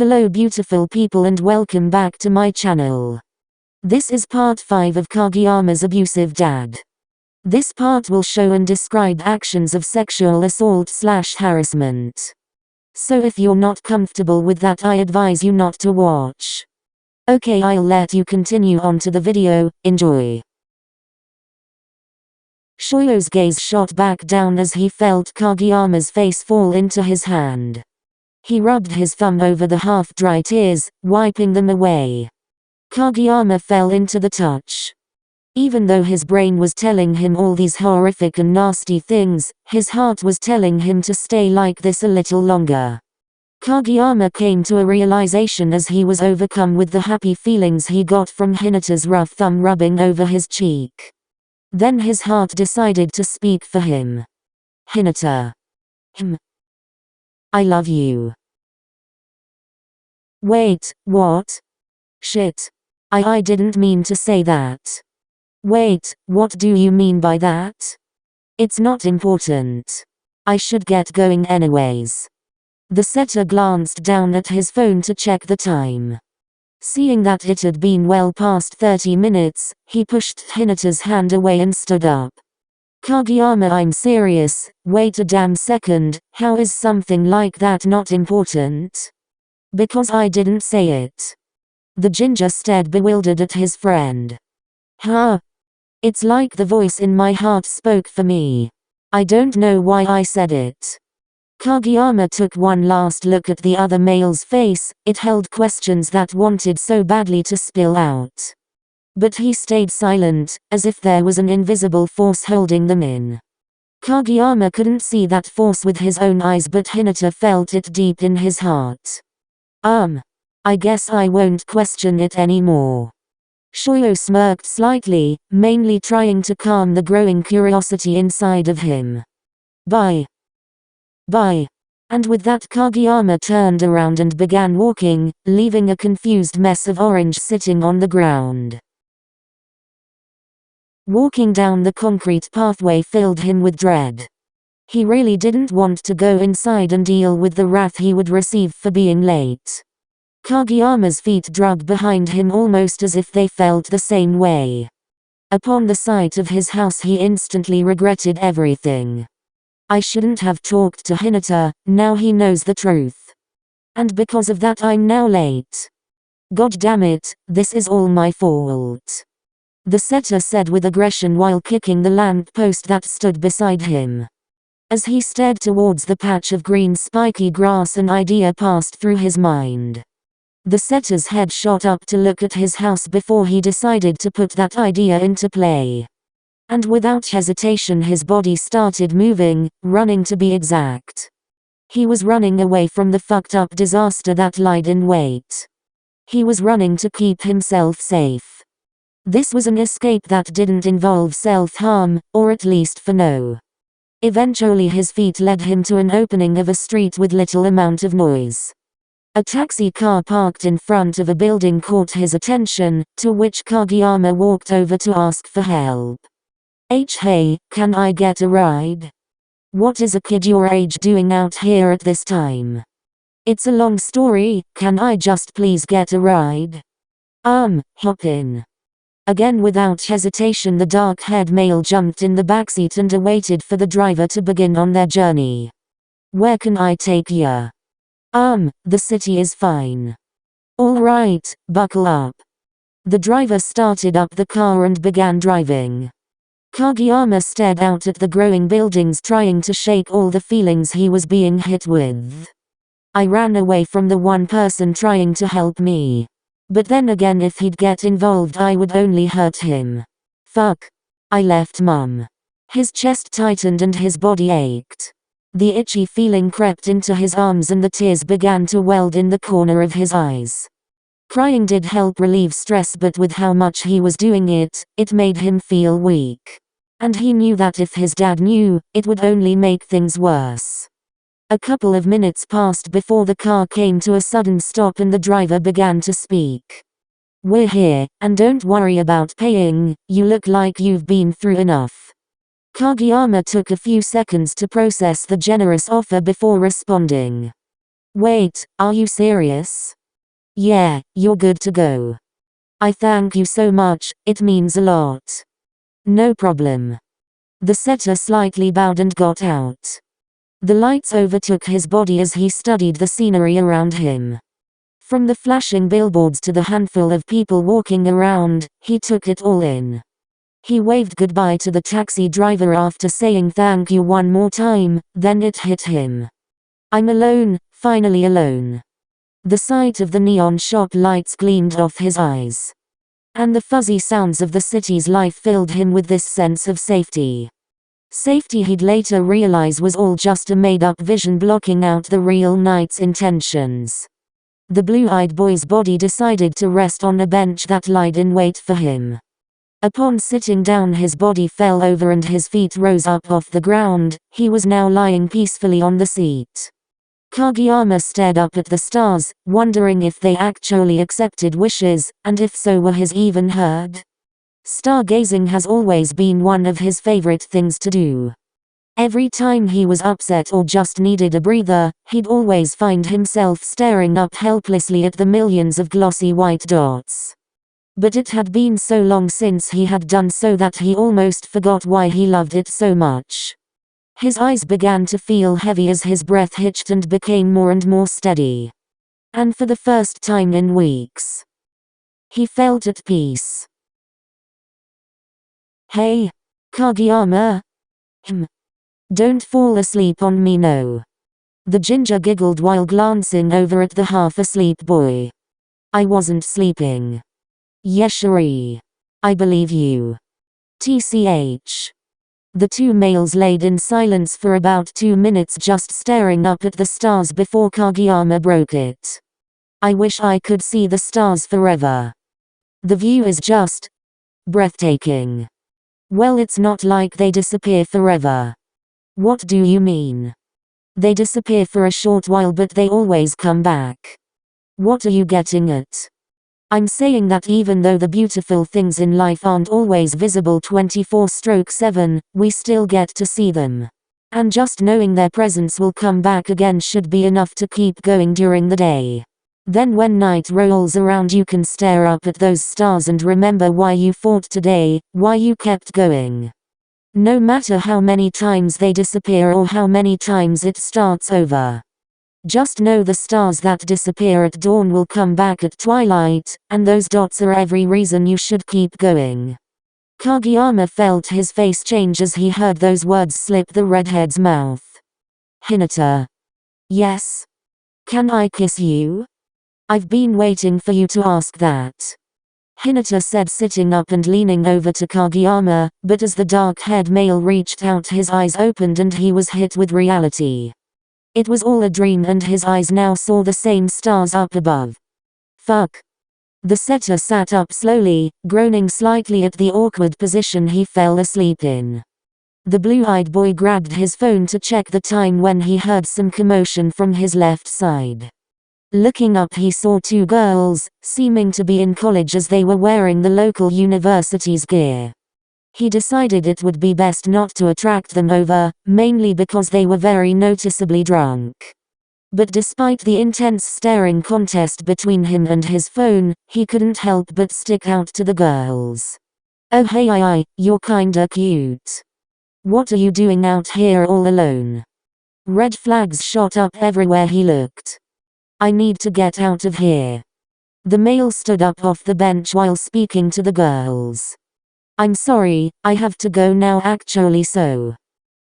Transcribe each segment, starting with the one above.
Hello beautiful people and welcome back to my channel. This is part 5 of Kageyama's Abusive Dad. This part will show and describe actions of sexual assault/harassment. So if you're not comfortable with that, I advise you not to watch. Okay, I'll let you continue on to the video, enjoy. Shoyo's gaze shot back down as he felt Kageyama's face fall into his hand. He rubbed his thumb over the half-dry tears, wiping them away. Kageyama fell into the touch. Even though his brain was telling him all these horrific and nasty things, his heart was telling him to stay like this a little longer. Kageyama came to a realization as he was overcome with the happy feelings he got from Hinata's rough thumb rubbing over his cheek. Then his heart decided to speak for him. Hinata. I love you. Wait, what? Shit. I didn't mean to say that. Wait, what do you mean by that? It's not important. I should get going anyways. The setter glanced down at his phone to check the time. Seeing that it had been well past 30 minutes, he pushed Hinata's hand away and stood up. Kageyama, I'm serious, wait a damn second, how is something like that not important? Because I didn't say it. The ginger stared bewildered at his friend. Huh? It's like the voice in my heart spoke for me. I don't know why I said it. Kageyama took one last look at the other male's face, it held questions that wanted so badly to spill out. But he stayed silent, as if there was an invisible force holding them in. Kageyama couldn't see that force with his own eyes, but Hinata felt it deep in his heart. I guess I won't question it anymore. Shoyo smirked slightly, mainly trying to calm the growing curiosity inside of him. Bye. Bye. And with that, Kageyama turned around and began walking, leaving a confused mess of orange sitting on the ground. Walking down the concrete pathway filled him with dread. He really didn't want to go inside and deal with the wrath he would receive for being late. Kageyama's feet dragged behind him almost as if they felt the same way. Upon the sight of his house he instantly regretted everything. I shouldn't have talked to Hinata, now he knows the truth. And because of that I'm now late. God damn it, this is all my fault. The setter said with aggression while kicking the lamp post that stood beside him. As he stared towards the patch of green spiky grass, an idea passed through his mind. The setter's head shot up to look at his house before he decided to put that idea into play. And without hesitation his body started moving, running to be exact. He was running away from the fucked up disaster that lied in wait. He was running to keep himself safe. This was an escape that didn't involve self-harm, or at least for now. Eventually his feet led him to an opening of a street with little amount of noise. A taxi car parked in front of a building caught his attention, to which Kageyama walked over to ask for help. Hey, can I get a ride? What is a kid your age doing out here at this time? It's a long story, can I just please get a ride? Hop in. Again without hesitation the dark-haired male jumped in the backseat and awaited for the driver to begin on their journey. Where can I take ya? The city is fine. Alright, buckle up. The driver started up the car and began driving. Kageyama stared out at the growing buildings trying to shake all the feelings he was being hit with. I ran away from the one person trying to help me. But then again if he'd get involved I would only hurt him. Fuck. I left Mum. His chest tightened and his body ached. The itchy feeling crept into his arms and the tears began to weld in the corner of his eyes. Crying did help relieve stress, but with how much he was doing it, it made him feel weak. And he knew that if his dad knew, it would only make things worse. A couple of minutes passed before the car came to a sudden stop and the driver began to speak. We're here, and don't worry about paying, you look like you've been through enough. Kageyama took a few seconds to process the generous offer before responding. Wait, are you serious? Yeah, you're good to go. I thank you so much, it means a lot. No problem. The setter slightly bowed and got out. The lights overtook his body as he studied the scenery around him. From the flashing billboards to the handful of people walking around, he took it all in. He waved goodbye to the taxi driver after saying thank you one more time, then it hit him. I'm alone, finally alone. The sight of the neon shop lights gleamed off his eyes. And the fuzzy sounds of the city's life filled him with this sense of safety. Safety he'd later realize was all just a made-up vision blocking out the real night's intentions. The blue-eyed boy's body decided to rest on a bench that lied in wait for him. Upon sitting down, his body fell over and his feet rose up off the ground. He was now lying peacefully on the seat. Kageyama stared up at the stars, wondering if they actually accepted wishes, and if so were his even heard. Stargazing has always been one of his favorite things to do. Every time he was upset or just needed a breather, he'd always find himself staring up helplessly at the millions of glossy white dots. But it had been so long since he had done so that he almost forgot why he loved it so much. His eyes began to feel heavy as his breath hitched and became more and more steady. And for the first time in weeks, he felt at peace. Hey, Kageyama? Don't fall asleep on me, no. The ginger giggled while glancing over at the half-asleep boy. I wasn't sleeping. Yeshiri. I believe you. TCH. The two males laid in silence for about 2 minutes just staring up at the stars before Kageyama broke it. I wish I could see the stars forever. The view is just breathtaking. Well, it's not like they disappear forever. What do you mean? They disappear for a short while but they always come back. What are you getting at? I'm saying that even though the beautiful things in life aren't always visible 24/7, we still get to see them. And just knowing their presence will come back again should be enough to keep going during the day. Then when night rolls around you can stare up at those stars and remember why you fought today, why you kept going. No matter how many times they disappear or how many times it starts over. Just know the stars that disappear at dawn will come back at twilight, and those dots are every reason you should keep going. Kageyama felt his face change as he heard those words slip the redhead's mouth. Hinata. Yes? Can I kiss you? I've been waiting for you to ask that. Hinata said, sitting up and leaning over to Kageyama, but as the dark-haired male reached out his eyes opened and he was hit with reality. It was all a dream and his eyes now saw the same stars up above. Fuck. The setter sat up slowly, groaning slightly at the awkward position he fell asleep in. The blue-eyed boy grabbed his phone to check the time when he heard some commotion from his left side. Looking up he saw two girls, seeming to be in college as they were wearing the local university's gear. He decided it would be best not to attract them over, mainly because they were very noticeably drunk. But despite the intense staring contest between him and his phone, he couldn't help but stick out to the girls. Oh hey, you're kinda cute. What are you doing out here all alone? Red flags shot up everywhere he looked. I need to get out of here. The male stood up off the bench while speaking to the girls. I'm sorry, I have to go now actually so.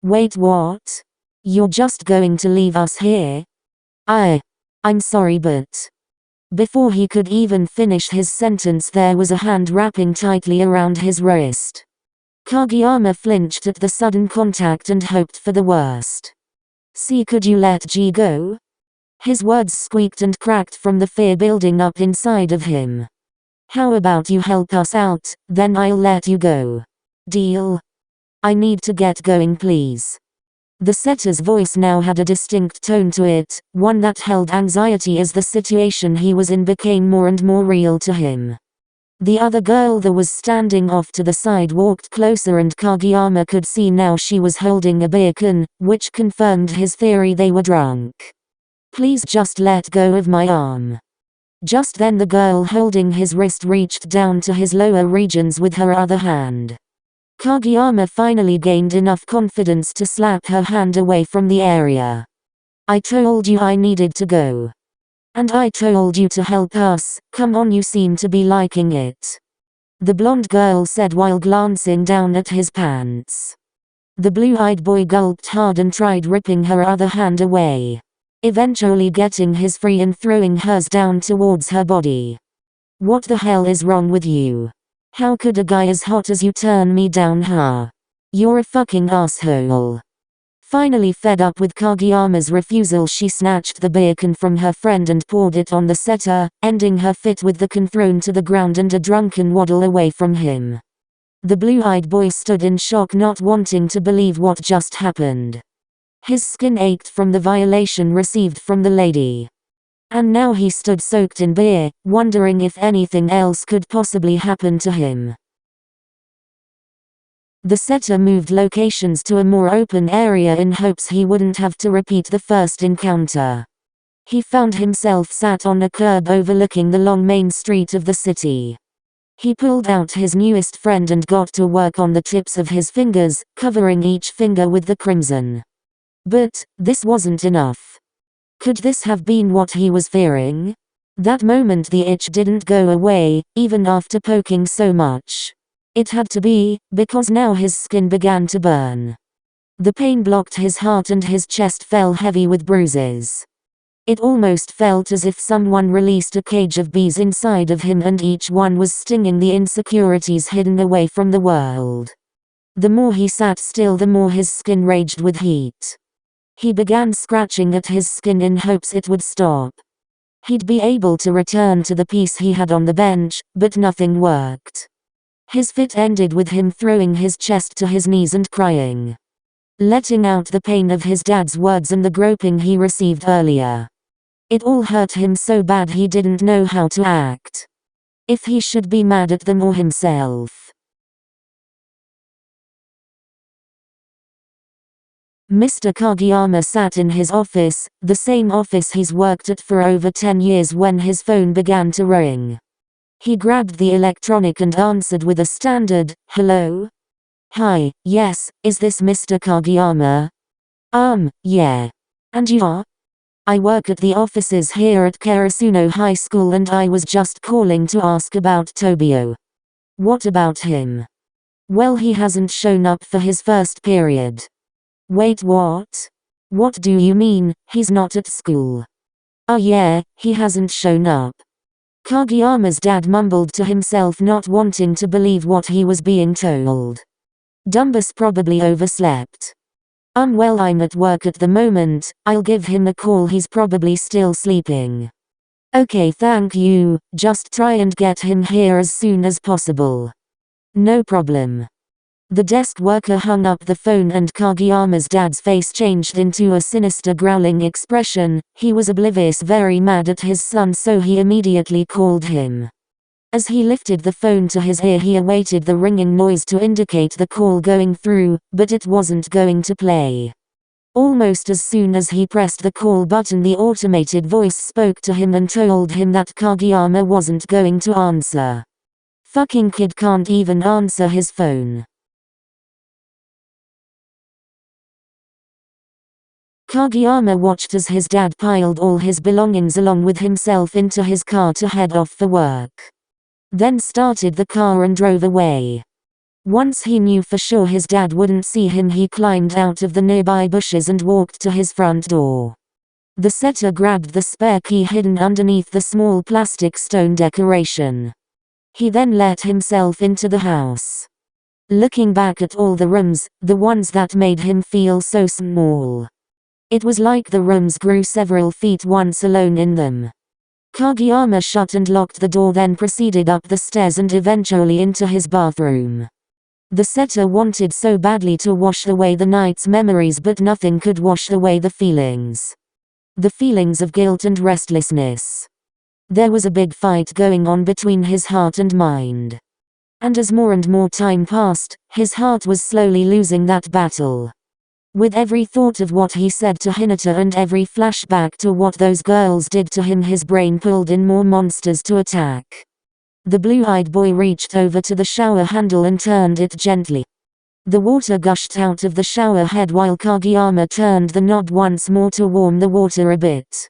Wait, what? You're just going to leave us here? I'm sorry but... Before he could even finish his sentence there was a hand wrapping tightly around his wrist. Kageyama flinched at the sudden contact and hoped for the worst. See, could you let G go? His words squeaked and cracked from the fear building up inside of him. How about you help us out, then I'll let you go. Deal? I need to get going please. The setter's voice now had a distinct tone to it, one that held anxiety as the situation he was in became more and more real to him. The other girl that was standing off to the side walked closer and Kageyama could see now she was holding a beer can, which confirmed his theory they were drunk. Please just let go of my arm. Just then the girl holding his wrist reached down to his lower regions with her other hand. Kageyama finally gained enough confidence to slap her hand away from the area. I told you I needed to go. And I told you to help us, come on, you seem to be liking it. The blonde girl said while glancing down at his pants. The blue-eyed boy gulped hard and tried ripping her other hand away, eventually getting his free and throwing hers down towards her body. What the hell is wrong with you? How could a guy as hot as you turn me down, huh? You're a fucking asshole. Finally fed up with Kageyama's refusal, she snatched the beer can from her friend and poured it on the setter, ending her fit with the can thrown to the ground and a drunken waddle away from him. The blue-eyed boy stood in shock, not wanting to believe what just happened. His skin ached from the violation received from the lady. And now he stood soaked in beer, wondering if anything else could possibly happen to him. The setter moved locations to a more open area in hopes he wouldn't have to repeat the first encounter. He found himself sat on a curb overlooking the long main street of the city. He pulled out his newest friend and got to work on the tips of his fingers, covering each finger with the crimson. But this wasn't enough. Could this have been what he was fearing? That moment the itch didn't go away, even after poking so much. It had to be, because now his skin began to burn. The pain blocked his heart and his chest felt heavy with bruises. It almost felt as if someone released a cage of bees inside of him and each one was stinging the insecurities hidden away from the world. The more he sat still, the more his skin raged with heat. He began scratching at his skin in hopes it would stop. He'd be able to return to the peace he had on the bench, but nothing worked. His fit ended with him throwing his chest to his knees and crying, letting out the pain of his dad's words and the groping he received earlier. It all hurt him so bad he didn't know how to act. If he should be mad at them or himself. Mr. Kageyama sat in his office, the same office he's worked at for over 10 years, when his phone began to ring. He grabbed the electronic and answered with a standard, "Hello? Hi, yes, is this Mr. Kageyama?" Yeah. And you are? I work at the offices here at Karasuno High School and I was just calling to ask about Tobio. What about him? Well, he hasn't shown up for his first period. Wait, what? What do you mean, he's not at school? Oh yeah, he hasn't shown up. Kageyama's dad mumbled to himself, not wanting to believe what he was being told. Dumbus probably overslept. Well, I'm at work at the moment, I'll give him a call, he's probably still sleeping. Okay, thank you, just try and get him here as soon as possible. No problem. The desk worker hung up the phone and Kageyama's dad's face changed into a sinister growling expression. He was oblivious, very mad at his son, so he immediately called him. As he lifted the phone to his ear, he awaited the ringing noise to indicate the call going through, but it wasn't going to play. Almost as soon as he pressed the call button, the automated voice spoke to him and told him that Kageyama wasn't going to answer. Fucking kid can't even answer his phone. Kageyama watched as his dad piled all his belongings along with himself into his car to head off for work. Then started the car and drove away. Once he knew for sure his dad wouldn't see him, he climbed out of the nearby bushes and walked to his front door. The setter grabbed the spare key hidden underneath the small plastic stone decoration. He then let himself into the house. Looking back at all the rooms, the ones that made him feel so small. It was like the rooms grew several feet once alone in them. Kageyama shut and locked the door, then proceeded up the stairs and eventually into his bathroom. The setter wanted so badly to wash away the night's memories, but nothing could wash away the feelings. The feelings of guilt and restlessness. There was a big fight going on between his heart and mind. And as more and more time passed, his heart was slowly losing that battle. With every thought of what he said to Hinata and every flashback to what those girls did to him, his brain pulled in more monsters to attack. The blue-eyed boy reached over to the shower handle and turned it gently. The water gushed out of the shower head while Kageyama turned the knob once more to warm the water a bit.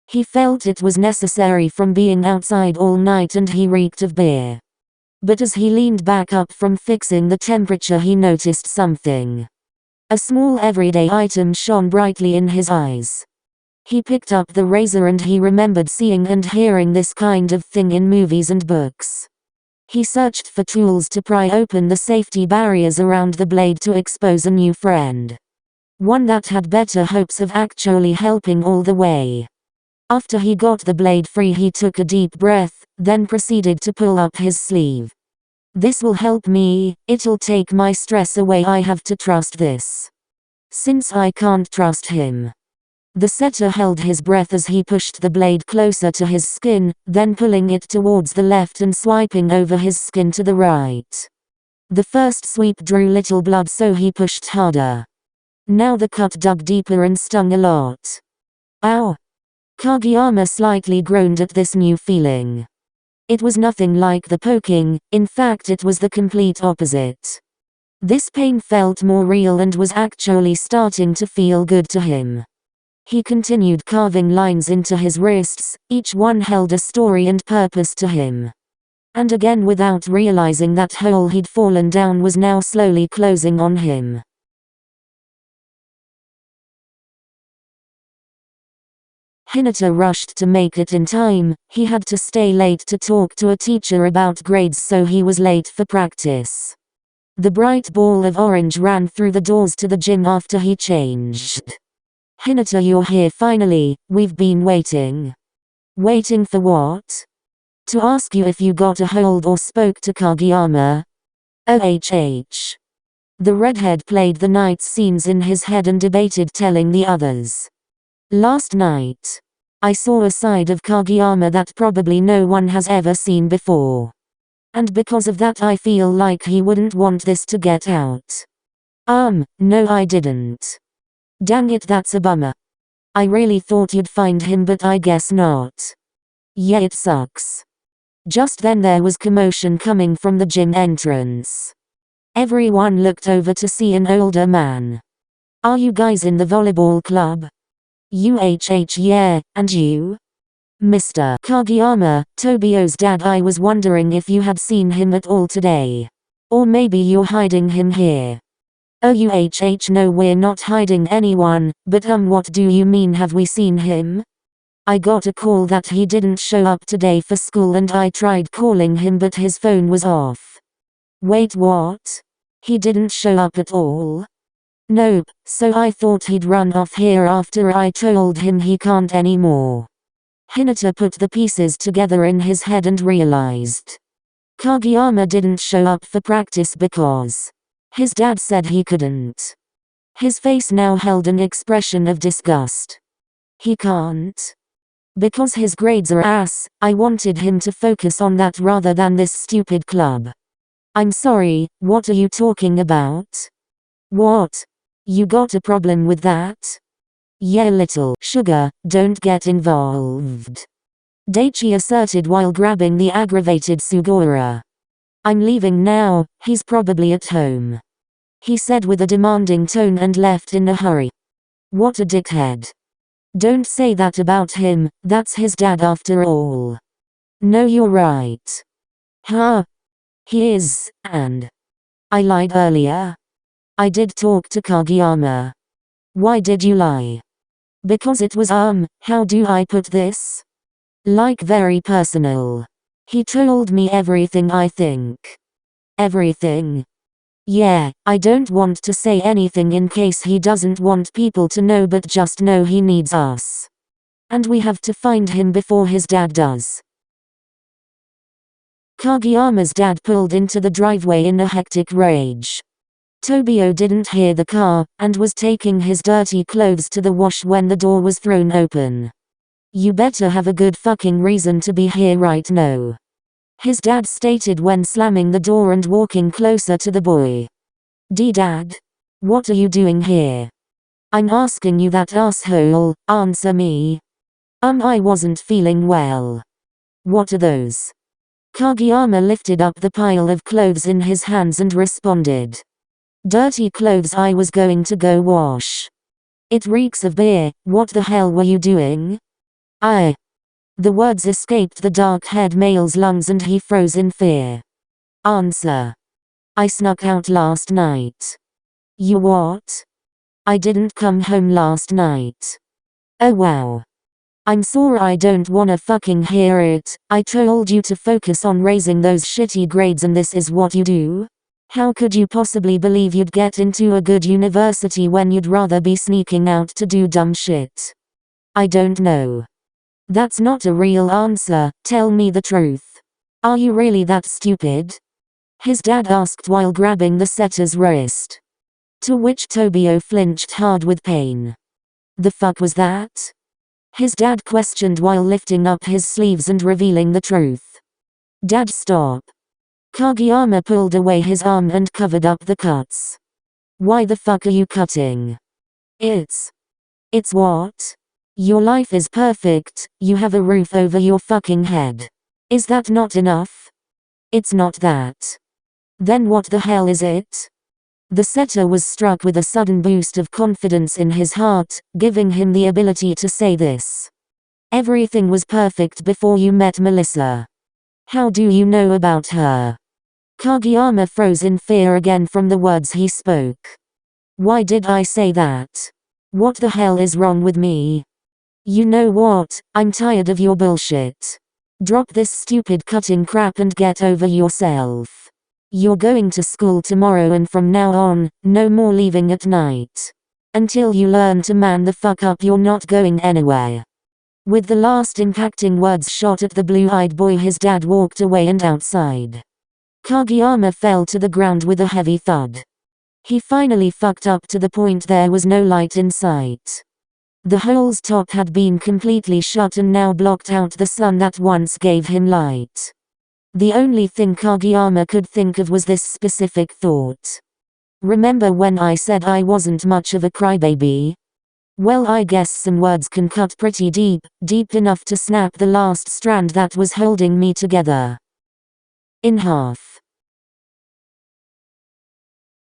He felt it was necessary from being outside all night and he reeked of beer. But as he leaned back up from fixing the temperature, he noticed something. A small everyday item shone brightly in his eyes. He picked up the razor and he remembered seeing and hearing this kind of thing in movies and books. He searched for tools to pry open the safety barriers around the blade to expose a new friend. One that had better hopes of actually helping all the way. After he got the blade free, he took a deep breath, then proceeded to pull up his sleeve. This will help me, it'll take my stress away. I have to trust this. Since I can't trust him. The setter held his breath as he pushed the blade closer to his skin, then pulling it towards the left and swiping over his skin to the right. The first sweep drew little blood, so he pushed harder. Now the cut dug deeper and stung a lot. Ow! Kageyama slightly groaned at this new feeling. It was nothing like the poking, in fact it was the complete opposite. This pain felt more real and was actually starting to feel good to him. He continued carving lines into his wrists, each one held a story and purpose to him. And again, without realizing, that hole he'd fallen down was now slowly closing on him. Hinata rushed to make it in time. He had to stay late to talk to a teacher about grades, so he was late for practice. The bright ball of orange ran through the doors to the gym after he changed. Hinata, you're here finally, we've been waiting. Waiting for what? To ask you if you got a hold or spoke to Kageyama. OHH. The redhead played the night scenes in his head and debated telling the others. Last night, I saw a side of Kageyama that probably no one has ever seen before. And because of that I feel like he wouldn't want this to get out. No I didn't. Dang it, that's a bummer. I really thought you'd find him, but I guess not. Yeah, it sucks. Just then there was commotion coming from the gym entrance. Everyone looked over to see an older man. Are you guys in the volleyball club? UHH, yeah, and you? Mr. Kageyama, Tobio's dad. I was wondering if you had seen him at all today. Or maybe you're hiding him here. OUHH, no, we're not hiding anyone, but what do you mean, have we seen him? I got a call that he didn't show up today for school and I tried calling him but his phone was off. Wait, what? He didn't show up at all? Nope, so I thought he'd run off here after I told him he can't anymore. Hinata put the pieces together in his head and realized. Kageyama didn't show up for practice because his dad said he couldn't. His face now held an expression of disgust. He can't? Because his grades are ass. I wanted him to focus on that rather than this stupid club. I'm sorry, what are you talking about? What? You got a problem with that? Yeah, little sugar, don't get involved. Daichi asserted while grabbing the aggravated Sugora. I'm leaving now, he's probably at home. He said with a demanding tone and left in a hurry. What a dickhead. Don't say that about him, that's his dad after all. No, you're right. Huh? He is, and I lied earlier. I did talk to Kageyama. Why did you lie? Because it was how do I put this? Like very personal. He told me everything, I think. Everything? Yeah, I don't want to say anything in case he doesn't want people to know, but just know he needs us. And we have to find him before his dad does. Kageyama's dad pulled into the driveway in a hectic rage. Tobio didn't hear the car, and was taking his dirty clothes to the wash when the door was thrown open. You better have a good fucking reason to be here right now. His dad stated when slamming the door and walking closer to the boy. Dad? What are you doing here? I'm asking you that, asshole, answer me. I wasn't feeling well. What are those? Kageyama lifted up the pile of clothes in his hands and responded. Dirty clothes I was going to go wash. It reeks of beer. What the hell were you doing? The words escaped the dark-haired male's lungs and he froze in fear. Answer. I snuck out last night. You what? I didn't come home last night. Oh wow. I'm sorry, I don't wanna fucking hear it. I told you to focus on raising those shitty grades and this is what you do? How could you possibly believe you'd get into a good university when you'd rather be sneaking out to do dumb shit? I don't know. That's not a real answer, tell me the truth. Are you really that stupid? His dad asked while grabbing the setter's wrist. To which Tobio flinched hard with pain. The fuck was that? His dad questioned while lifting up his sleeves and revealing the truth. Dad, stop. Kageyama pulled away his arm and covered up the cuts. Why the fuck are you cutting? It's what? Your life is perfect, you have a roof over your fucking head. Is that not enough? It's not that. Then what the hell is it? The setter was struck with a sudden boost of confidence in his heart, giving him the ability to say this. Everything was perfect before you met Melissa. How do you know about her? Kageyama froze in fear again from the words he spoke. Why did I say that? What the hell is wrong with me? You know what, I'm tired of your bullshit. Drop this stupid cutting crap and get over yourself. You're going to school tomorrow and from now on, no more leaving at night. Until you learn to man the fuck up, you're not going anywhere. With the last impacting words shot at the blue-eyed boy, his dad walked away and outside. Kageyama fell to the ground with a heavy thud. He finally fucked up to the point there was no light in sight. The hole's top had been completely shut and now blocked out the sun that once gave him light. The only thing Kageyama could think of was this specific thought. Remember when I said I wasn't much of a crybaby? Well, I guess some words can cut pretty deep, deep enough to snap the last strand that was holding me together in half.